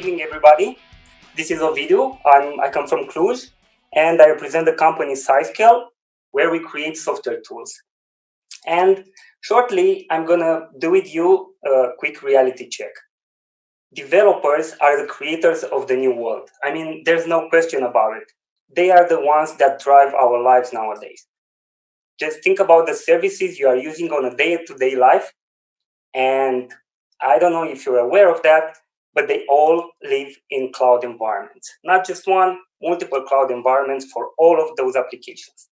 evening, everybody. This is Ovidiu. I come from Cluj, and I represent the company Cyscale, where we create software tools. And shortly, I'm going to do with you a quick reality check. Developers are the creators of the new world. I mean, there's no question about it. They are the ones that drive our lives nowadays. Just think about the services you are using on a day-to-day life. And I don't know if you're aware of that, but they all live in cloud environments. Not just one, multiple cloud environments for all of those applications.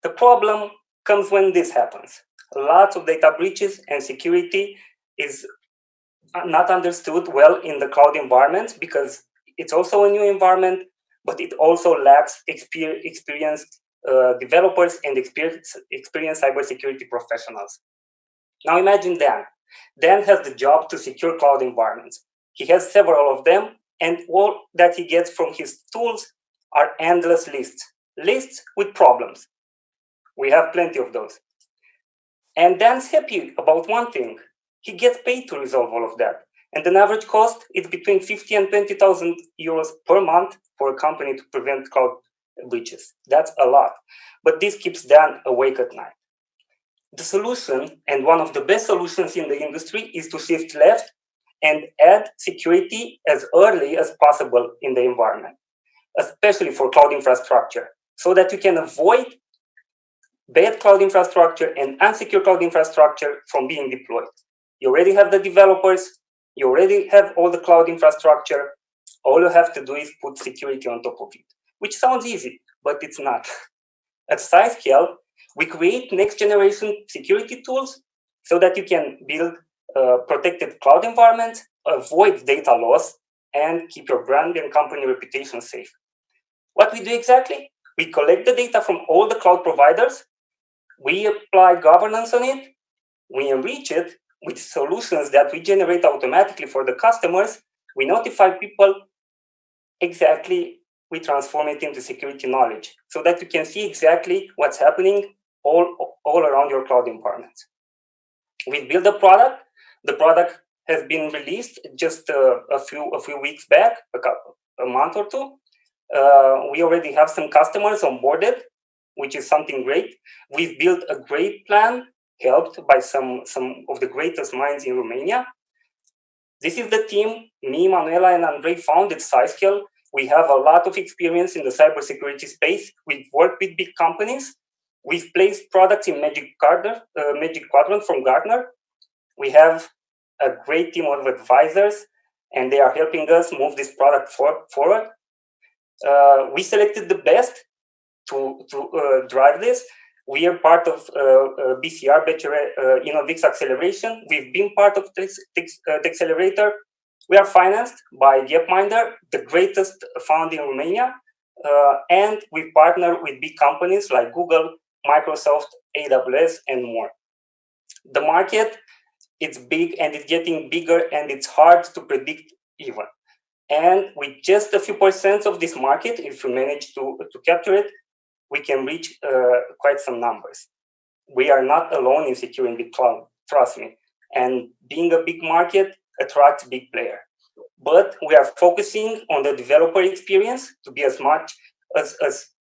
The problem comes when this happens. Lots of data breaches and security is not understood well in the cloud environments because it's also a new environment, but it also lacks experienced developers and experienced cybersecurity professionals. Now imagine Dan. Dan has the job to secure cloud environments. He has several of them, and all that he gets from his tools are endless lists with problems. We have plenty of those. And Dan's happy about one thing. He gets paid to resolve all of that. And an average cost is between 50 and 20,000 euros per month for a company to prevent cloud breaches. That's a lot. But this keeps Dan awake at night. The solution, and one of the best solutions in the industry, is to shift left and add security as early as possible in the environment, especially for cloud infrastructure, so that you can avoid bad cloud infrastructure and unsecure cloud infrastructure from being deployed. You already have the developers, you already have all the cloud infrastructure. All you have to do is put security on top of it, which sounds easy, but it's not. At Cyscale, we create next generation security tools so that you can build protected cloud environments, avoid data loss, and keep your brand and company reputation safe. What we do exactly? We collect the data from all the cloud providers, we apply governance on it, we enrich it with solutions that we generate automatically for the customers, we notify people exactly, we transform it into security knowledge so that you can see exactly what's happening all around your cloud environment. We built a product. The product has been released just a few weeks back, a month or two. We already have some customers onboarded, which is something great. We've built a great plan, helped by some of the greatest minds in Romania. This is the team me, Manuela, and Andrei founded Cyscale. We have a lot of experience in the cybersecurity space. We've worked with big companies. We've placed products in Magic Quadrant from Gartner. We have a great team of advisors, and they are helping us move this product forward. We selected the best to drive this. We are part of BCR, Innovix Acceleration. We've been part of the accelerator. We are financed by Gapminder, the greatest fund in Romania, and we partner with big companies like Google, Microsoft, AWS, and more. The market, it's big and it's getting bigger and it's hard to predict even. And with just a few % of this market, if we manage to capture it, we can reach quite some numbers. We are not alone in securing the cloud, trust me. And being a big market attracts big players. But we are focusing on the developer experience to be as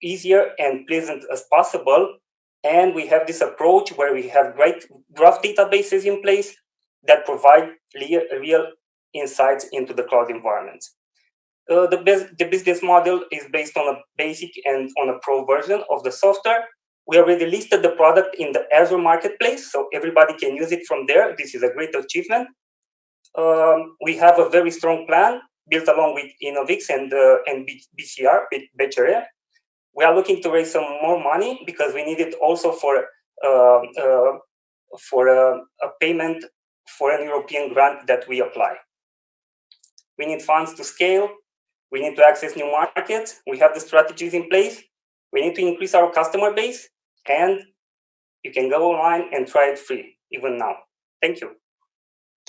easier and pleasant as possible. And we have this approach where we have great graph databases in place that provide real insights into the cloud environments. The business model is based on a basic and on a pro version of the software. We already listed the product in the Azure marketplace, so everybody can use it from there. This is a great achievement. We have a very strong plan built along with Innovix and BCR, BCR. We are looking to raise some more money because we need it also for a payment for an European grant that we apply. We need funds to scale. We need to access new markets. We have the strategies in place. We need to increase our customer base, and you can go online and try it free, even now. Thank you.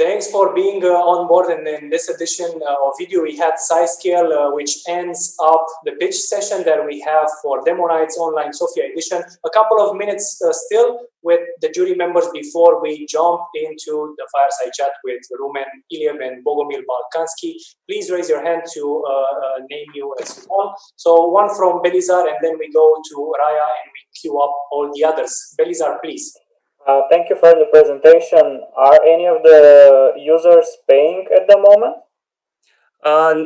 Thanks for being on board in this edition of video. We had Cyscale, which ends up the pitch session that we have for Demo Nights Online Sofia edition. A couple of minutes still with the jury members before we jump into the fireside chat with Rumen Iliev and Bogomil Balkanski. Please raise your hand to name you as well. So one from Belizar, and then we go to Raya and we queue up all the others. Belizar, please. Thank you for the presentation. Are any of the users paying at the moment?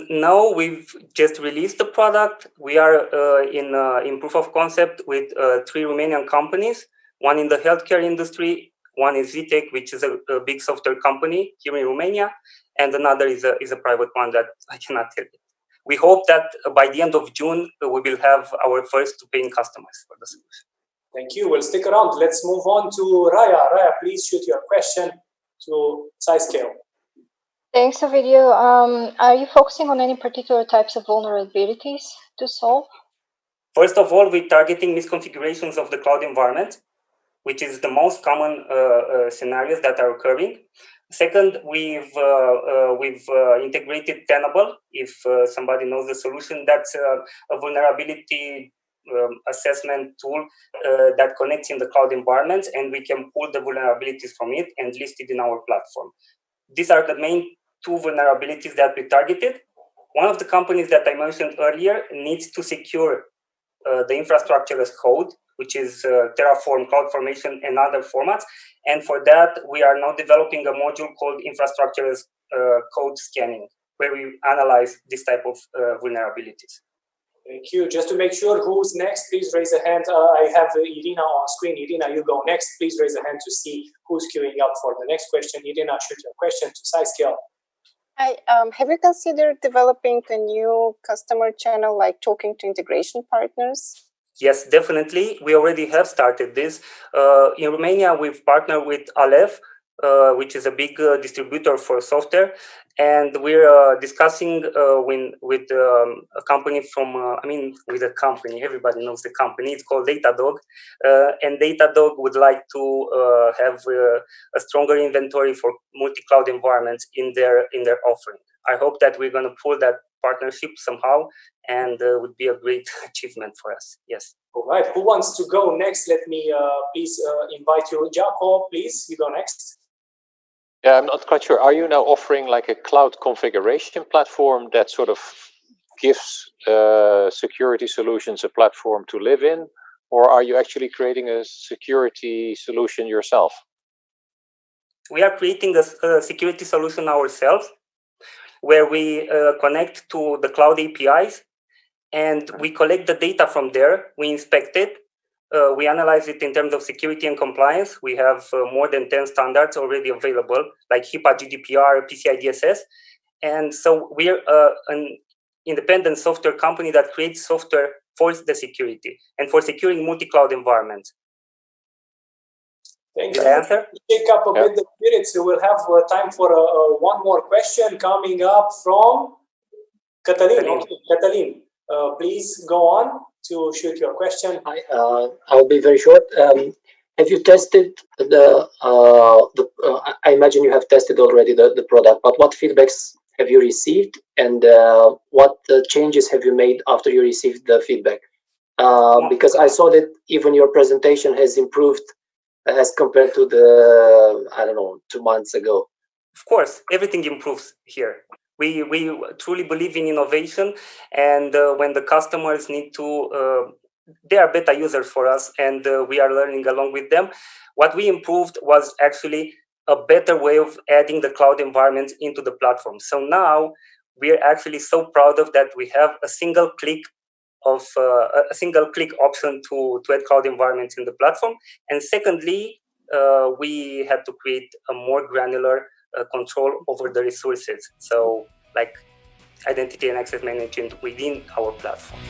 No, we've just released the product. We are in proof of concept with 3 Romanian companies, one in the healthcare industry, one is Vitec, which is a big software company here in Romania, and another is a private one that I cannot tell you. We hope that by the end of June, we will have our first paying customers for the solution. Thank you. We'll stick around. Let's move on to Raya. Raya, please shoot your question to Cyscale. Thanks, Ovidiu. Are you focusing on any particular types of vulnerabilities to solve? First of all, we're targeting misconfigurations of the cloud environment, which is the most common scenarios that are occurring. Second, we've integrated Tenable. If somebody knows the solution, that's a vulnerability assessment tool that connects in the cloud environments, and we can pull the vulnerabilities from it and list it in our platform. These are the main 2 vulnerabilities that we targeted. One of the companies that I mentioned earlier needs to secure the infrastructure as code, which is Terraform, CloudFormation, and other formats. And for that, we are now developing a module called Infrastructure as Code Scanning, where we analyze this type of vulnerabilities. Thank you. Just to make sure who's next, please raise a hand. I have Irina on screen. Irina, you go next. Please raise a hand to see who's queuing up for the next question. Irina, shoot your question to Cyscale. Hi, have you considered developing a new customer channel, like talking to integration partners? Yes, definitely. We already have started this. In Romania, we've partnered with Aleph, which is a big distributor for software. And we're discussing with a company everybody knows the company, it's called Datadog. And Datadog would like to have a stronger inventory for multi-cloud environments in their offering. I hope that we're going to pull that partnership somehow, and would be a great achievement for us. Yes. All right. Who wants to go next? Let me please invite you. Jaco, please, you go next. Yeah, I'm not quite sure. Are you now offering like a cloud configuration platform that sort of gives security solutions a platform to live in? Or are you actually creating a security solution yourself? We are creating a security solution ourselves, where we connect to the cloud APIs and we collect the data from there. We inspect it. We analyze it in terms of security and compliance. We have more than 10 standards already available, like HIPAA, GDPR, PCI DSS. And so we're an independent software company that creates software for the security and for securing multi-cloud environments. Thank you. Did I answer? Take up a bit the spirit, so we'll have time for one more question coming up from Catalin. Okay, Catalin, please go on to shoot your question. I'll be very short. Have you tested I imagine you have tested already the product, but what feedbacks have you received, and what changes have you made after you received the feedback? Because I saw that even your presentation has improved as compared to the, 2 months ago. Of course, everything improves here. We truly believe in innovation, and when the customers need to, they are beta users for us, and we are learning along with them. What we improved was actually a better way of adding the cloud environments into the platform. So now we are actually so proud of that. We have a single click option to add cloud environments in the platform. And secondly, we had to create a more granular control over the resources. So like identity and access management within our platform.